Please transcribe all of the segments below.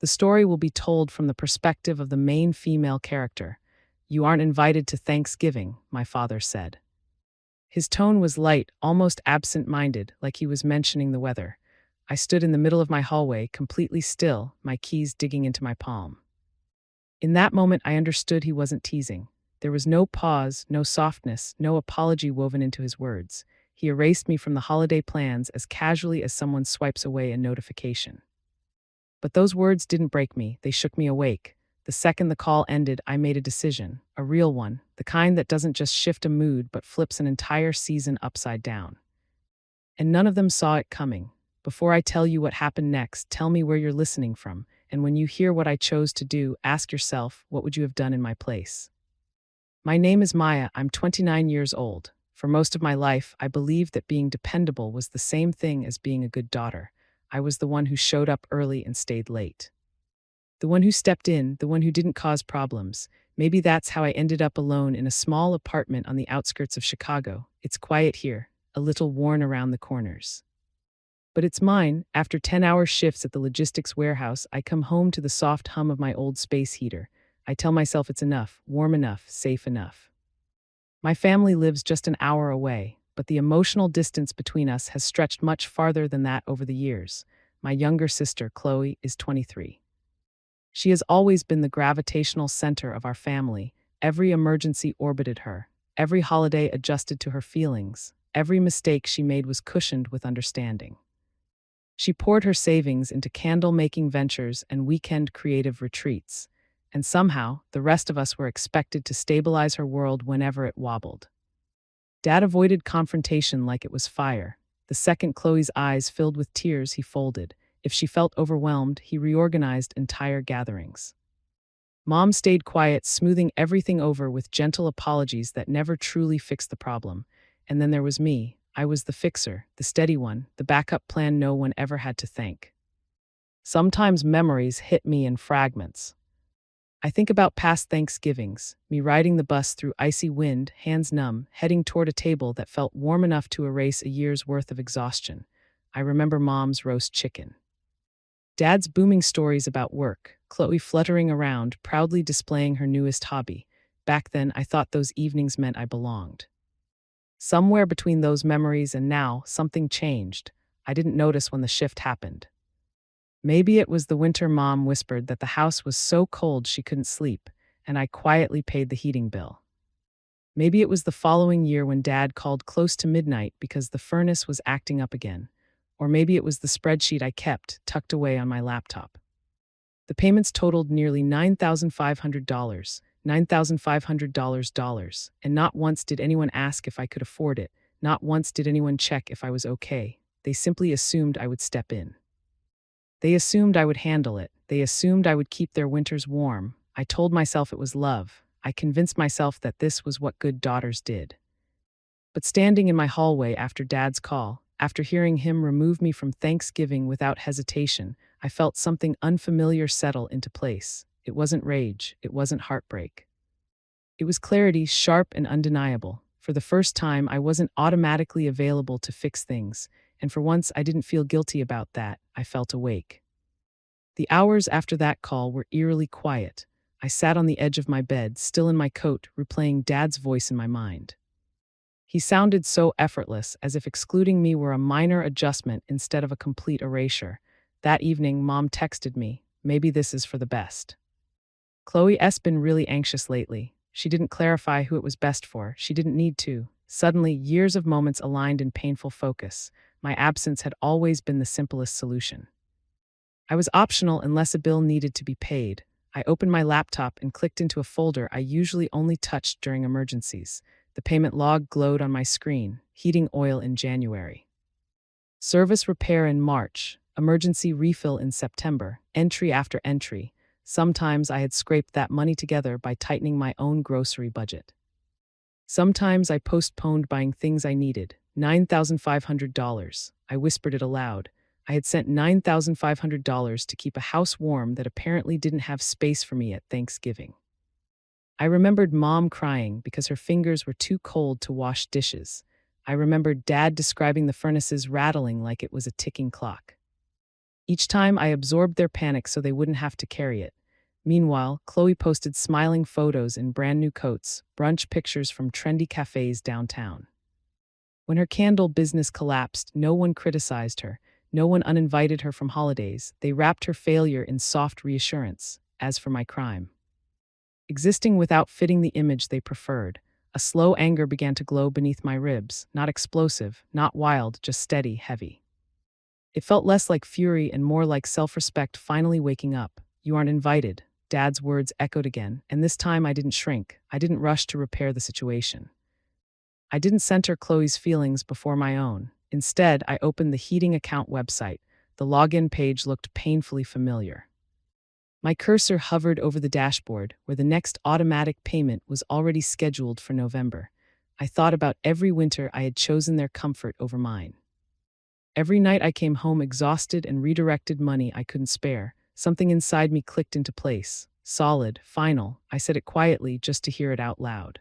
The story will be told from the perspective of the main female character. You aren't invited to Thanksgiving, my father said. His tone was light, almost absent-minded, like he was mentioning the weather. I stood in the middle of my hallway, completely still, my keys digging into my palm. In that moment, I understood he wasn't teasing. There was no pause, no softness, no apology woven into his words. He erased me from the holiday plans as casually as someone swipes away a notification. But those words didn't break me, they shook me awake. The second the call ended, I made a decision, a real one, the kind that doesn't just shift a mood but flips an entire season upside down. And none of them saw it coming. Before I tell you what happened next, tell me where you're listening from, and when you hear what I chose to do, ask yourself, what would you have done in my place? My name is Maya, I'm 29 years old. For most of my life, I believed that being dependable was the same thing as being a good daughter. I was the one who showed up early and stayed late. The one who stepped in, the one who didn't cause problems. Maybe that's how I ended up alone in a small apartment on the outskirts of Chicago. It's quiet here, a little worn around the corners. But it's mine. After 10-hour shifts at the logistics warehouse, I come home to the soft hum of my old space heater. I tell myself it's enough, warm enough, safe enough. My family lives just an hour away, but the emotional distance between us has stretched much farther than that over the years. My younger sister, Chloe, is 23. She has always been the gravitational center of our family. Every emergency orbited her. Every holiday adjusted to her feelings. Every mistake she made was cushioned with understanding. She poured her savings into candle-making ventures and weekend creative retreats, and somehow, the rest of us were expected to stabilize her world whenever it wobbled. Dad avoided confrontation like it was fire. The second Chloe's eyes filled with tears, he folded. If she felt overwhelmed, he reorganized entire gatherings. Mom stayed quiet, smoothing everything over with gentle apologies that never truly fixed the problem. And then there was me. I was the fixer, the steady one, the backup plan no one ever had to thank. Sometimes memories hit me in fragments. I think about past Thanksgivings, me riding the bus through icy wind, hands numb, heading toward a table that felt warm enough to erase a year's worth of exhaustion. I remember Mom's roast chicken. Dad's booming stories about work, Chloe fluttering around, proudly displaying her newest hobby. Back then, I thought those evenings meant I belonged. Somewhere between those memories and now, something changed. I didn't notice when the shift happened. Maybe it was the winter Mom whispered that the house was so cold she couldn't sleep, and I quietly paid the heating bill. Maybe it was the following year when Dad called close to midnight because the furnace was acting up again. Or maybe it was the spreadsheet I kept, tucked away on my laptop. The payments totaled nearly $9,500, $9,500, and not once did anyone ask if I could afford it, not once did anyone check if I was okay. They simply assumed I would step in. They assumed I would handle it. They assumed I would keep their winters warm. I told myself it was love. I convinced myself that this was what good daughters did. But standing in my hallway after Dad's call, after hearing him remove me from Thanksgiving without hesitation, I felt something unfamiliar settle into place. It wasn't rage. It wasn't heartbreak. It was clarity, sharp and undeniable. For the first time, I wasn't automatically available to fix things, and for once I didn't feel guilty about that. I felt awake. The hours after that call were eerily quiet. I sat on the edge of my bed, still in my coat, replaying Dad's voice in my mind. He sounded so effortless, as if excluding me were a minor adjustment instead of a complete erasure. That evening, Mom texted me, "Maybe this is for the best." Chloe's been really anxious lately. She didn't clarify who it was best for. She didn't need to. Suddenly, years of moments aligned in painful focus. My absence had always been the simplest solution. I was optional unless a bill needed to be paid. I opened my laptop and clicked into a folder I usually only touched during emergencies. The payment log glowed on my screen. Heating oil in January. Service repair in March. Emergency refill in September. Entry after entry. Sometimes I had scraped that money together by tightening my own grocery budget. Sometimes I postponed buying things I needed. $9,500. I whispered it aloud. I had sent $9,500 to keep a house warm that apparently didn't have space for me at Thanksgiving. I remembered Mom crying because her fingers were too cold to wash dishes. I remembered Dad describing the furnaces rattling like it was a ticking clock. Each time I absorbed their panic so they wouldn't have to carry it. Meanwhile, Chloe posted smiling photos in brand new coats, brunch pictures from trendy cafes downtown. When her candle business collapsed, no one criticized her. No one uninvited her from holidays. They wrapped her failure in soft reassurance. As for my crime, existing without fitting the image they preferred, a slow anger began to glow beneath my ribs, not explosive, not wild, just steady, heavy. It felt less like fury and more like self-respect finally waking up. You aren't invited. Dad's words echoed again, and this time I didn't shrink. I didn't rush to repair the situation. I didn't center Chloe's feelings before my own. Instead, I opened the heating account website. The login page looked painfully familiar. My cursor hovered over the dashboard, where the next automatic payment was already scheduled for November. I thought about every winter I had chosen their comfort over mine. Every night I came home exhausted and redirected money I couldn't spare. Something inside me clicked into place. Solid, final. I said it quietly just to hear it out loud.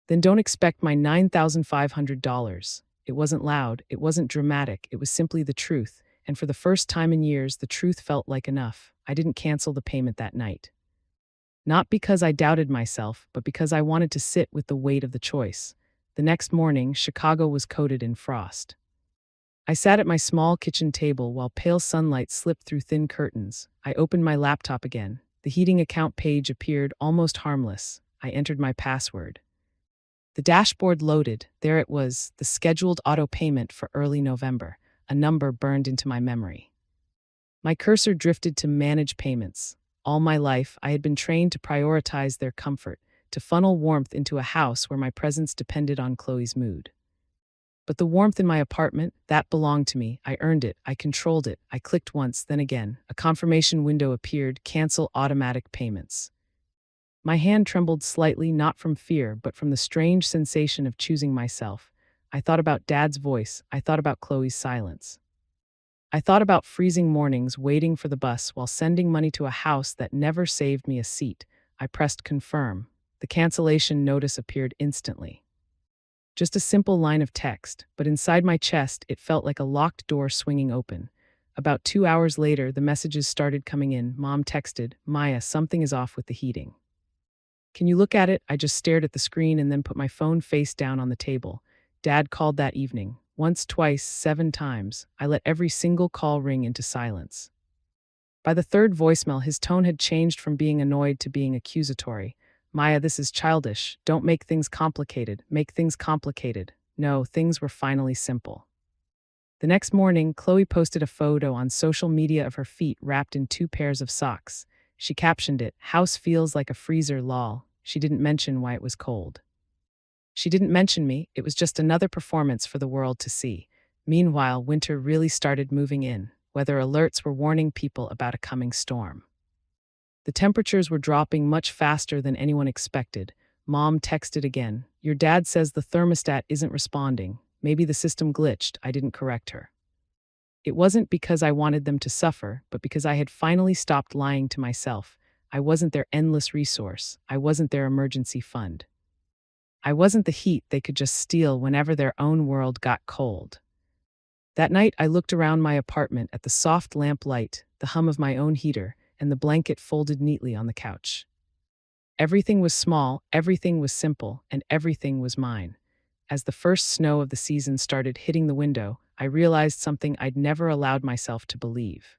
Then don't expect my $9,500. It wasn't loud, it wasn't dramatic, it was simply the truth, and for the first time in years, the truth felt like enough. I didn't cancel the payment that night. Not because I doubted myself, but because I wanted to sit with the weight of the choice. The next morning, Chicago was coated in frost. I sat at my small kitchen table while pale sunlight slipped through thin curtains. I opened my laptop again. The heating account page appeared almost harmless. I entered my password. The dashboard loaded. There it was, the scheduled auto payment for early November, a number burned into my memory. My cursor drifted to manage payments. All my life, I had been trained to prioritize their comfort, to funnel warmth into a house where my presence depended on Chloe's mood. But the warmth in my apartment, that belonged to me. I earned it. I controlled it. I clicked once, then again. A confirmation window appeared. Cancel automatic payments. My hand trembled slightly, not from fear, but from the strange sensation of choosing myself. I thought about Dad's voice. I thought about Chloe's silence. I thought about freezing mornings waiting for the bus while sending money to a house that never saved me a seat. I pressed confirm. The cancellation notice appeared instantly. Just a simple line of text, but inside my chest, it felt like a locked door swinging open. About 2 hours later, the messages started coming in. Mom texted, "Maya, something is off with the heating. Can you look at it?" I just stared at the screen and then put my phone face down on the table. Dad called that evening. Once, twice, 7 times. I let every single call ring into silence. By the third voicemail, his tone had changed from being annoyed to being accusatory. "Maya, this is childish. Don't make things complicated. Make things complicated." No, things were finally simple. The next morning, Chloe posted a photo on social media of her feet wrapped in 2 pairs of socks. She captioned it, "House feels like a freezer, lol." She didn't mention why it was cold. She didn't mention me. It was just another performance for the world to see. Meanwhile, winter really started moving in. Weather alerts were warning people about a coming storm. The temperatures were dropping much faster than anyone expected. Mom texted again. "Your dad says the thermostat isn't responding. Maybe the system glitched." I didn't correct her. It wasn't because I wanted them to suffer, but because I had finally stopped lying to myself. I wasn't their endless resource. I wasn't their emergency fund. I wasn't the heat they could just steal whenever their own world got cold. That night, I looked around my apartment at the soft lamplight, the hum of my own heater, and the blanket folded neatly on the couch. Everything was small, everything was simple, and everything was mine. As the first snow of the season started hitting the window, I realized something I'd never allowed myself to believe.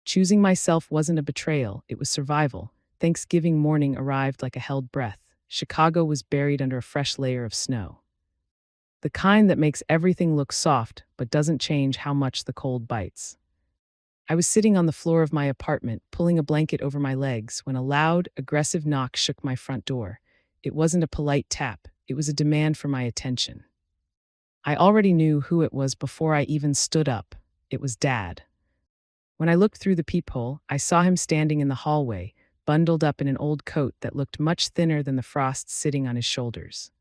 Choosing myself wasn't a betrayal, it was survival. Thanksgiving morning arrived like a held breath. Chicago was buried under a fresh layer of snow. The kind that makes everything look soft, but doesn't change how much the cold bites. I was sitting on the floor of my apartment, pulling a blanket over my legs, when a loud, aggressive knock shook my front door. It wasn't a polite tap, it was a demand for my attention. I already knew who it was before I even stood up. It was Dad. When I looked through the peephole, I saw him standing in the hallway, bundled up in an old coat that looked much thinner than the frost sitting on his shoulders.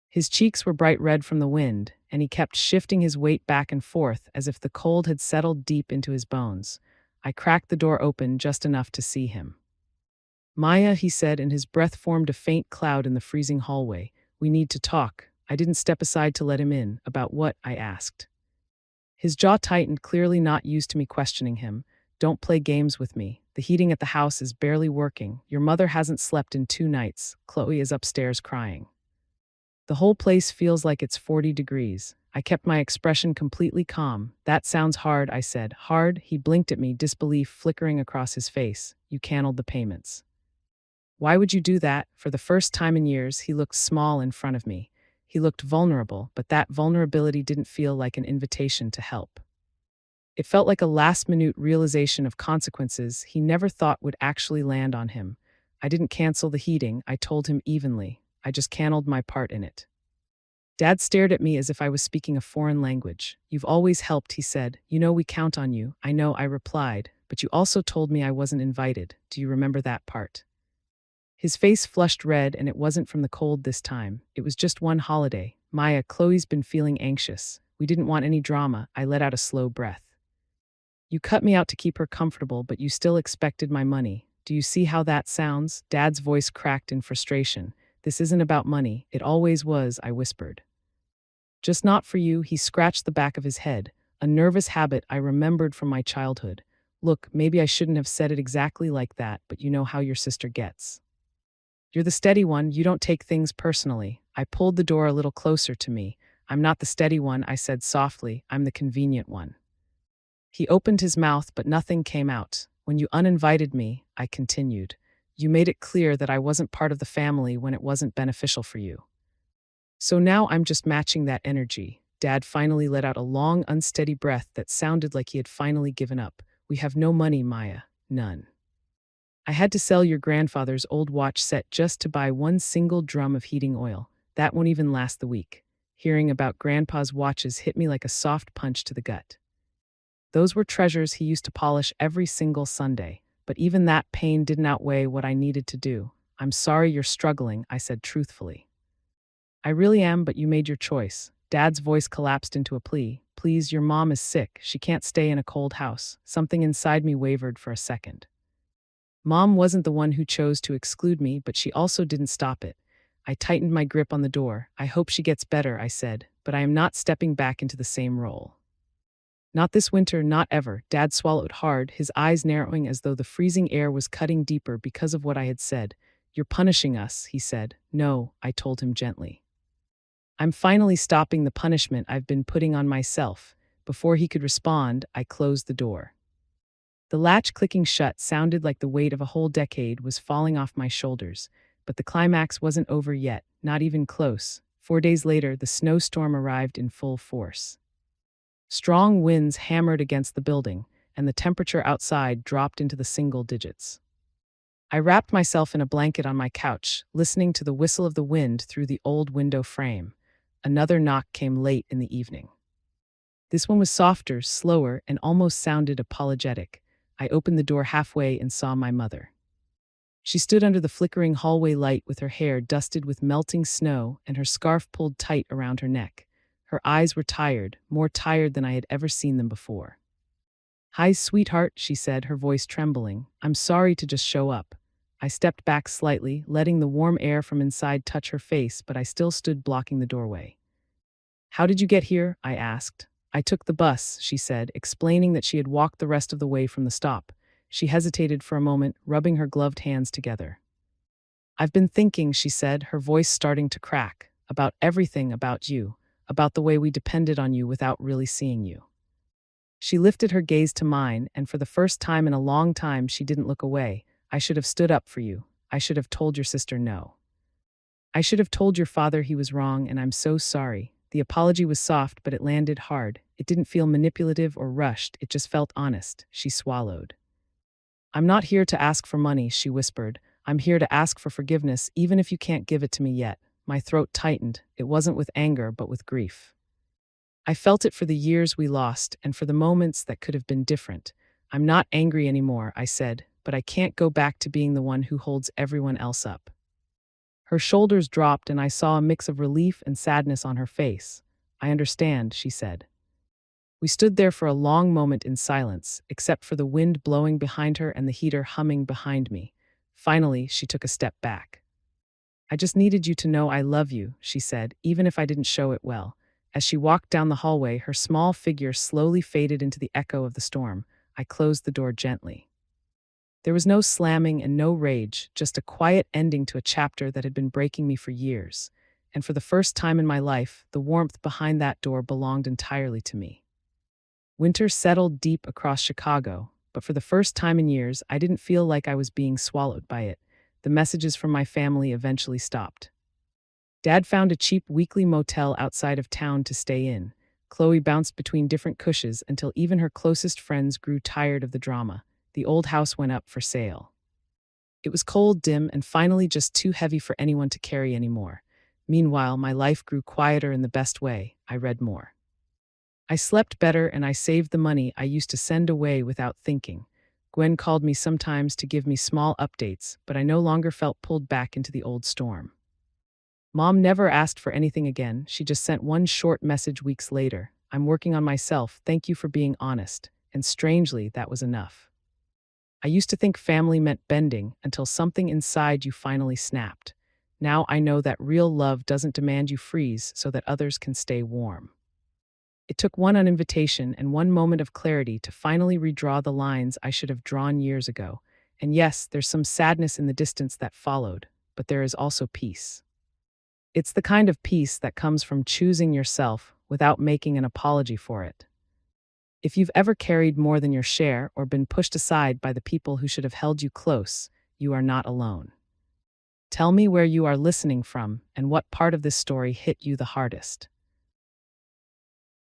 His cheeks were bright red from the wind, and he kept shifting his weight back and forth as if the cold had settled deep into his bones. I cracked the door open just enough to see him. "Maya," he said, and his breath formed a faint cloud in the freezing hallway. "We need to talk." I didn't step aside to let him in. "About what?" I asked. His jaw tightened, clearly not used to me questioning him. Don't play games with me. The heating at the house is barely working. Your mother hasn't slept in 2 nights. Chloe is upstairs crying. The whole place feels like it's 40 degrees. I kept my expression completely calm. That sounds hard, I said. Hard? He blinked at me, disbelief flickering across his face. You canceled the payments. Why would you do that? For the first time in years, he looked small in front of me. He looked vulnerable, but that vulnerability didn't feel like an invitation to help. It felt like a last-minute realization of consequences he never thought would actually land on him. I didn't cancel the heating, I told him evenly. I just canceled my part in it. Dad stared at me as if I was speaking a foreign language. You've always helped, he said. You know we count on you. I know, I replied. But you also told me I wasn't invited. Do you remember that part? His face flushed red, and it wasn't from the cold this time. It was just one holiday. Maya, Chloe's been feeling anxious. We didn't want any drama. I let out a slow breath. You cut me out to keep her comfortable, but you still expected my money. Do you see how that sounds? Dad's voice cracked in frustration. This isn't about money. It always was, I whispered. Just not for you, he scratched the back of his head, a nervous habit I remembered from my childhood. Look, maybe I shouldn't have said it exactly like that, but you know how your sister gets. You're the steady one, you don't take things personally. I pulled the door a little closer to me. I'm not the steady one, I said softly. I'm the convenient one. He opened his mouth, but nothing came out. When you uninvited me, I continued. You made it clear that I wasn't part of the family when it wasn't beneficial for you. So now I'm just matching that energy. Dad finally let out a long, unsteady breath that sounded like he had finally given up. We have no money, Maya. None. I had to sell your grandfather's old watch set just to buy one single drum of heating oil. That won't even last the week. Hearing about Grandpa's watches hit me like a soft punch to the gut. Those were treasures he used to polish every single Sunday, but even that pain didn't outweigh what I needed to do. I'm sorry you're struggling, I said truthfully. I really am, but you made your choice. Dad's voice collapsed into a plea. Please, your mom is sick. She can't stay in a cold house. Something inside me wavered for a second. Mom wasn't the one who chose to exclude me, but she also didn't stop it. I tightened my grip on the door. I hope she gets better, I said, but I am not stepping back into the same role. Not this winter, not ever. Dad swallowed hard, his eyes narrowing as though the freezing air was cutting deeper because of what I had said. You're punishing us, he said. No, I told him gently. I'm finally stopping the punishment I've been putting on myself. Before he could respond, I closed the door. The latch clicking shut sounded like the weight of a whole decade was falling off my shoulders, but the climax wasn't over yet, not even close. 4 days later, the snowstorm arrived in full force. Strong winds hammered against the building, and the temperature outside dropped into the single digits. I wrapped myself in a blanket on my couch, listening to the whistle of the wind through the old window frame. Another knock came late in the evening. This one was softer, slower, and almost sounded apologetic. I opened the door halfway and saw my mother. She stood under the flickering hallway light with her hair dusted with melting snow and her scarf pulled tight around her neck. Her eyes were tired, more tired than I had ever seen them before. Hi, sweetheart, she said, her voice trembling. I'm sorry to just show up. I stepped back slightly, letting the warm air from inside touch her face, but I still stood blocking the doorway. How did you get here? I asked. I took the bus, she said, explaining that she had walked the rest of the way from the stop. She hesitated for a moment, rubbing her gloved hands together. I've been thinking, she said, her voice starting to crack, about everything about you, about the way we depended on you without really seeing you. She lifted her gaze to mine, and for the first time in a long time she didn't look away. I should have stood up for you. I should have told your sister no. I should have told your father he was wrong, and I'm so sorry. The apology was soft, but it landed hard. It didn't feel manipulative or rushed. It just felt honest. She swallowed. I'm not here to ask for money, she whispered. I'm here to ask for forgiveness, even if you can't give it to me yet. My throat tightened. It wasn't with anger, but with grief. I felt it for the years we lost, and for the moments that could have been different. I'm not angry anymore, I said, but I can't go back to being the one who holds everyone else up. Her shoulders dropped, and I saw a mix of relief and sadness on her face. I understand, she said. We stood there for a long moment in silence, except for the wind blowing behind her and the heater humming behind me. Finally, she took a step back. I just needed you to know I love you, she said, even if I didn't show it well. As she walked down the hallway, her small figure slowly faded into the echo of the storm. I closed the door gently. There was no slamming and no rage, just a quiet ending to a chapter that had been breaking me for years. And for the first time in my life, the warmth behind that door belonged entirely to me. Winter settled deep across Chicago, but for the first time in years, I didn't feel like I was being swallowed by it. The messages from my family eventually stopped. Dad found a cheap weekly motel outside of town to stay in. Chloe bounced between different cushions until even her closest friends grew tired of the drama. The old house went up for sale. It was cold, dim, and finally just too heavy for anyone to carry anymore. Meanwhile, my life grew quieter in the best way. I read more. I slept better and I saved the money I used to send away without thinking. Gwen called me sometimes to give me small updates, but I no longer felt pulled back into the old storm. Mom never asked for anything again. She just sent one short message weeks later. I'm working on myself. Thank you for being honest. And strangely, that was enough. I used to think family meant bending until something inside you finally snapped. Now I know that real love doesn't demand you freeze so that others can stay warm. It took one invitation and one moment of clarity to finally redraw the lines I should have drawn years ago. And yes, there's some sadness in the distance that followed, but there is also peace. It's the kind of peace that comes from choosing yourself without making an apology for it. If you've ever carried more than your share or been pushed aside by the people who should have held you close, you are not alone. Tell me where you are listening from and what part of this story hit you the hardest.